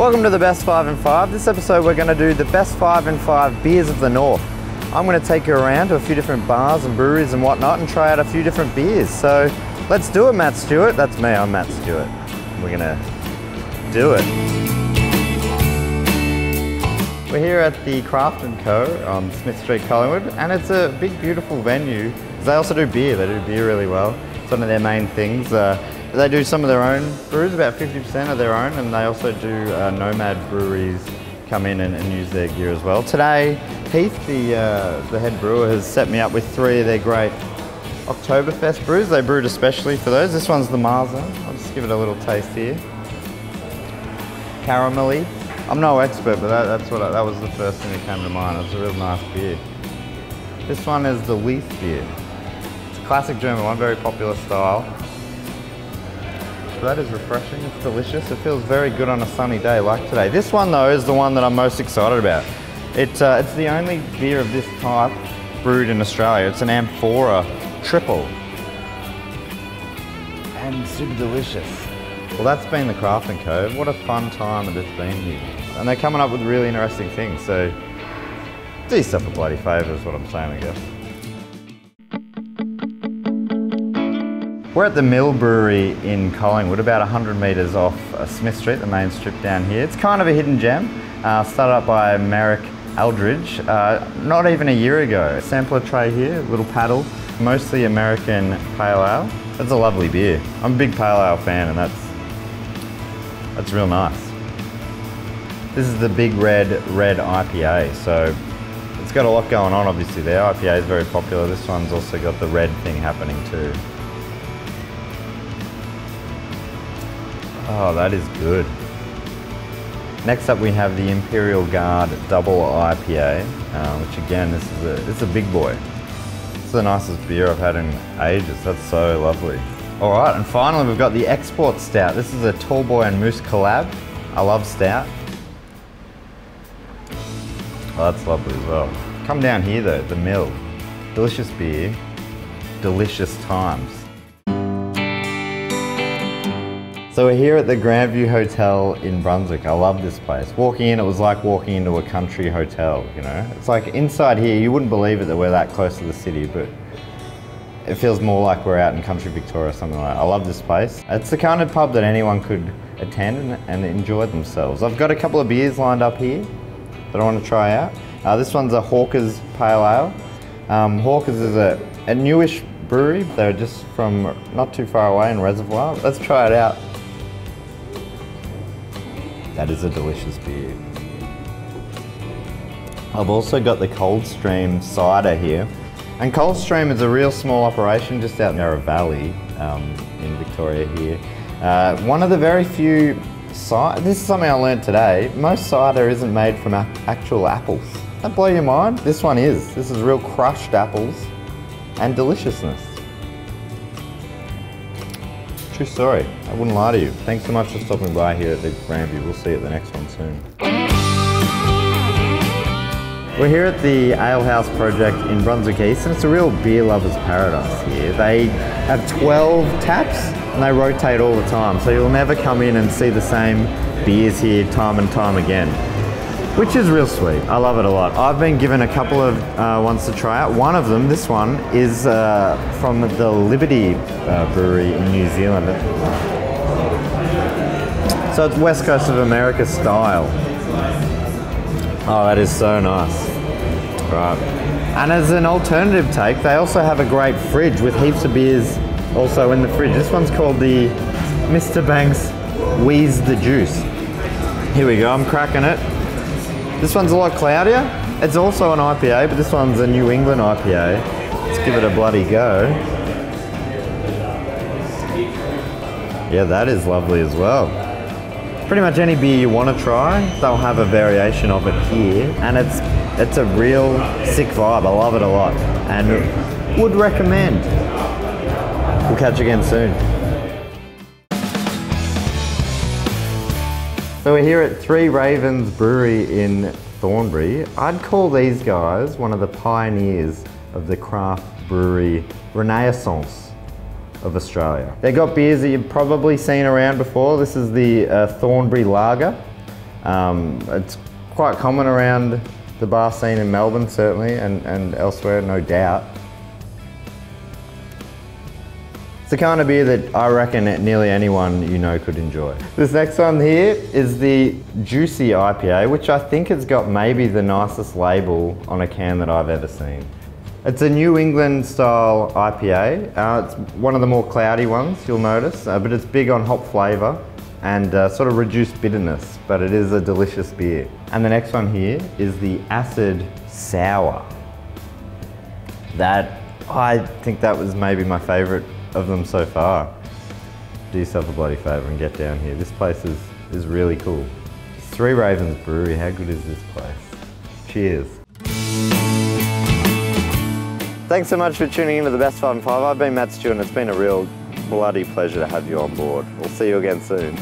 Welcome to the Best 5 in 5. This episode we're going to do the Best 5 in 5 beers of the North. I'm going to take you around to a few different bars and breweries and whatnot and try out a few different beers. So let's do it, Matt Stewart. That's me, I'm Matt Stewart. We're going to do it. We're here at the Craft & Co. on Smith Street, Collingwood, and it's a big, beautiful venue. They also do beer. They do beer really well. It's one of their main things. They do some of their own brews, about 50% of their own, and they also do nomad breweries come in and use their gear as well. Today, Heath, the head brewer, has set me up with 3 of their great Oktoberfest brews. They brewed especially for those. This one's the Marzen. I'll just give it a little taste here. Caramelly. I'm no expert, but that was the first thing that came to mind. It's a real nice beer. This one is the Leaf beer. It's a classic German one, very popular style. That is refreshing, it's delicious. It feels very good on a sunny day like today. This one though is the one that I'm most excited about. It's the only beer of this type brewed in Australia. It's an Amphora triple. And super delicious. Well, that's been the Craft & Co. What a fun time that it's been here. And they're coming up with really interesting things, so do yourself a bloody favour is what I'm saying, I guess. We're at the Mill Brewery in Collingwood, about 100 metres off Smith Street, the main strip down here. It's kind of a hidden gem. Started up by Merrick Aldridge not even a year ago. A sampler tray here, a little paddle, mostly American Pale Ale. That's a lovely beer. I'm a big Pale Ale fan and that's real nice. This is the Big Red IPA, so it's got a lot going on obviously there. IPA is very popular. This one's also got the red thing happening too. Oh, that is good. Next up we have the Imperial Guard Double IPA, which again, this is a big boy. It's the nicest beer I've had in ages. That's so lovely. All right, and finally we've got the Export Stout. This is a Tallboy and Moose collab. I love stout. Oh, that's lovely as well. Come down here though, the Mill. Delicious beer, delicious times. So we're here at the Grandview Hotel in Brunswick. I love this place. Walking in, it was like walking into a country hotel, you know? It's like inside here, you wouldn't believe it that we're that close to the city, but it feels more like we're out in country Victoria or something like that. I love this place. It's the kind of pub that anyone could attend and enjoy themselves. I've got a couple of beers lined up here that I want to try out. This one's a Hawkins Pale Ale. Hawkins is a newish brewery. They're just from not too far away in Reservoir. Let's try it out. That is a delicious beer. I've also got the Coldstream Cider here. And Coldstream is a real small operation just out in Yarra Valley in Victoria here. One of the very few cider, this is something I learned today, most cider isn't made from actual apples. That blow your mind? This one is. This is real crushed apples and deliciousness. True story. I wouldn't lie to you. Thanks so much for stopping by here at the Grandview. We'll see you at the next one soon. We're here at the Ale House project in Brunswick East, and it's a real beer lover's paradise here. They have 12 taps and they rotate all the time, so you'll never come in and see the same beers here time and time again, which is real sweet. I love it a lot. I've been given a couple of ones to try out. One of them, this one, is from the Liberty Brewery in New Zealand. So it's West Coast of America style. Oh, that is so nice. Right. And as an alternative take, they also have a great fridge with heaps of beers also in the fridge. This one's called the Mr. Banks Wheeze the Juice. Here we go, I'm cracking it. This one's a lot cloudier. It's also an IPA, but this one's a New England IPA. Let's give it a bloody go. Yeah, that is lovely as well. Pretty much any beer you want to try, they'll have a variation of it here, and it's a real sick vibe. I love it a lot, and would recommend. We'll catch you again soon. So we're here at Three Ravens Brewery in Thornberry. I'd call these guys one of the pioneers of the craft brewery renaissance of Australia. They've got beers that you've probably seen around before. This is the Thornberry Lager. It's quite common around the bar scene in Melbourne, certainly, and elsewhere, no doubt. It's the kind of beer that I reckon nearly anyone you know could enjoy. This next one here is the Juicy IPA, which I think has got maybe the nicest label on a can that I've ever seen. It's a New England style IPA. It's one of the more cloudy ones, you'll notice, but it's big on hop flavour and sort of reduced bitterness, but it is a delicious beer. And the next one here is the Acid Sour. I think that was maybe my favourite of them so far. Do yourself a bloody favour and get down here. This place is really cool. Three Ravens Brewery, how good is this place? Cheers. Thanks so much for tuning into the Best 5 and 5. I've been Matt Stewart and it's been a real bloody pleasure to have you on board. We'll see you again soon.